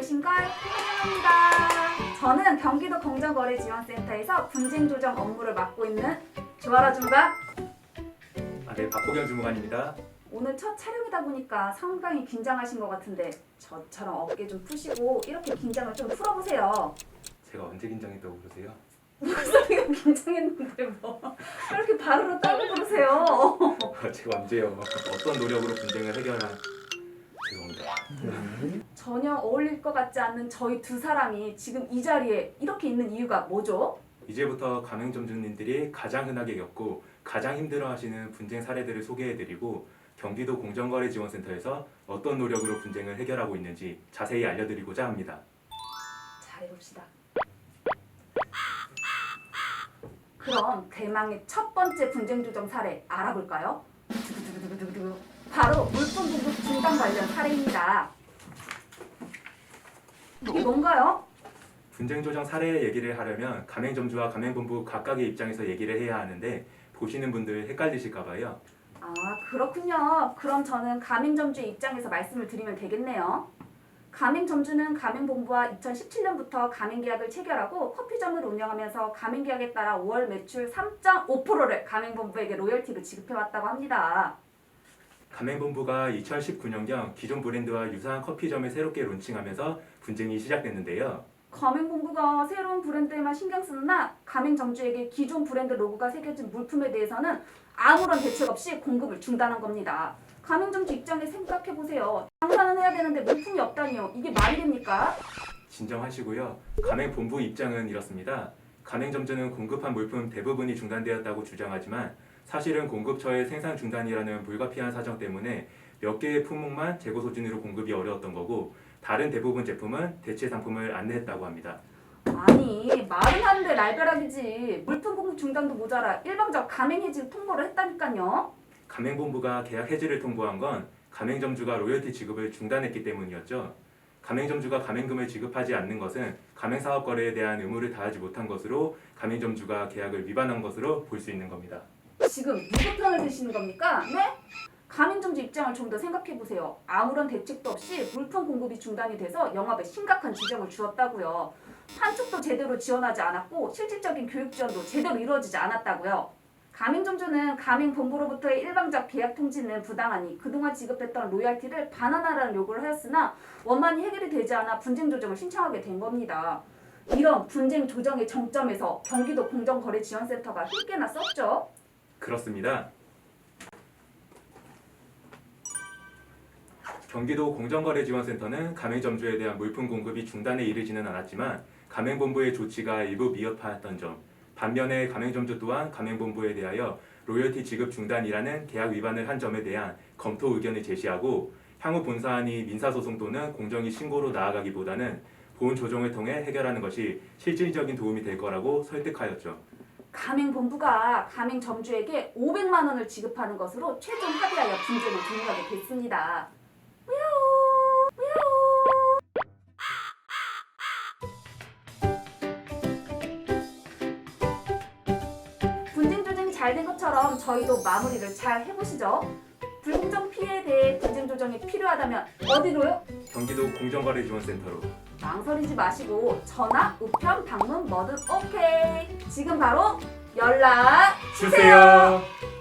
오신 걸 환영합니다. 저는 경기도 공정거래지원센터에서 분쟁 조정 업무를 맡고 있는 조아라 주무관. 네, 박호경 주무관입니다. 오늘 첫 촬영이다 보니까 상당히 긴장하신 것 같은데 저처럼 어깨 좀 푸시고 이렇게 긴장을 좀 풀어보세요. 제가 언제 긴장했다고 그러세요? 목소리가 긴장했는데 뭐 이렇게 바르르 떨고 그러세요. 제가 언제요? 어떤 노력으로 분쟁을 해결한 죄송합니다. 전혀 어울릴 것 같지 않는 저희 두 사람이 지금 이 자리에 이렇게 있는 이유가 뭐죠? 이제부터 가맹점주님들이 가장 흔하게 겪고 가장 힘들어하시는 분쟁 사례들을 소개해드리고 경기도 공정거래지원센터에서 어떤 노력으로 분쟁을 해결하고 있는지 자세히 알려드리고자 합니다. 잘해봅시다. 그럼 대망의 첫 번째 분쟁 조정 사례 알아볼까요? 두구두구두구두구. 바로 물품 공급 중단 관련 사례입니다. 이게 뭔가요? 분쟁 조정 사례 얘기를 하려면 가맹점주와 가맹본부 각각의 입장에서 얘기를 해야 하는데 보시는 분들 헷갈리실까 봐요. 아, 그렇군요. 그럼 저는 가맹점주의 입장에서 말씀을 드리면 되겠네요. 가맹점주는 가맹본부와 2017년부터 가맹계약을 체결하고 커피점을 운영하면서 가맹계약에 따라 5월 매출 3.5%를 가맹본부에게 로열티로 지급해왔다고 합니다. 가맹본부가 2019년경 기존 브랜드와 유사한 커피점을 새롭게 론칭하면서 분쟁이 시작됐는데요. 가맹본부가 새로운 브랜드에만 신경 쓰느나 가맹점주에게 기존 브랜드 로고가 새겨진 물품에 대해서는 아무런 대책 없이 공급을 중단한 겁니다. 가맹점주 입장에 생각해보세요. 장사는 해야 되는데 물품이 없다니요. 이게 말이 됩니까? 진정하시고요. 가맹본부 입장은 이렇습니다. 가맹점주는 공급한 물품 대부분이 중단되었다고 주장하지만 사실은 공급처의 생산 중단이라는 불가피한 사정 때문에 몇 개의 품목만 재고 소진으로 공급이 어려웠던 거고 다른 대부분 제품은 대체 상품을 안내했다고 합니다. 아니, 말은 하는데 날벼락이지. 물품 공급 중단도 모자라 일방적 가맹 해지 통보를 했다니까요. 가맹본부가 계약 해지를 통보한 건 가맹점주가 로열티 지급을 중단했기 때문이었죠. 가맹점주가 가맹금을 지급하지 않는 것은 가맹사업 거래에 대한 의무를 다하지 못한 것으로 가맹점주가 계약을 위반한 것으로 볼 수 있는 겁니다. 지금 누구 편을 드시는 겁니까? 네? 가맹점주 입장을 좀 더 생각해보세요. 아무런 대책도 없이 물품 공급이 중단이 돼서 영업에 심각한 지장을 주었다고요. 판촉도 제대로 지원하지 않았고 실질적인 교육 지원도 제대로 이루어지지 않았다고요. 가맹점주는 가맹본부로부터의 일방적 계약 통지는 부당하니 그동안 지급했던 로열티를 반환하라는 요구를 하였으나 원만히 해결이 되지 않아 분쟁 조정을 신청하게 된 겁니다. 이런 분쟁 조정의 정점에서 경기도 공정거래지원센터가 힘께나 썼죠. 그렇습니다. 경기도 공정거래지원센터는 가맹점주에 대한 물품 공급이 중단에 이르지는 않았지만 가맹본부의 조치가 일부 미흡하였던 점, 반면에 가맹점주 또한 가맹본부에 대하여 로열티 지급 중단이라는 계약 위반을 한 점에 대한 검토 의견을 제시하고 향후 본사안이 민사소송 또는 공정위 신고로 나아가기보다는 보훈 조정을 통해 해결하는 것이 실질적인 도움이 될 거라고 설득하였죠. 가맹본부가 가맹점주에게 500만 원을 지급하는 것으로 최종 합의하여 분쟁을 종료하게 됐습니다. 분쟁 조정이 잘 된 것처럼 저희도 마무리를 잘 해보시죠. 불공정 피해에 대해 분쟁 조정이 필요하다면 어디로요? 경기도 공정거래지원센터로 망설이지 마시고 전화, 우편, 방문 뭐든 오케이. 지금 바로 연락 주세요. 주세요.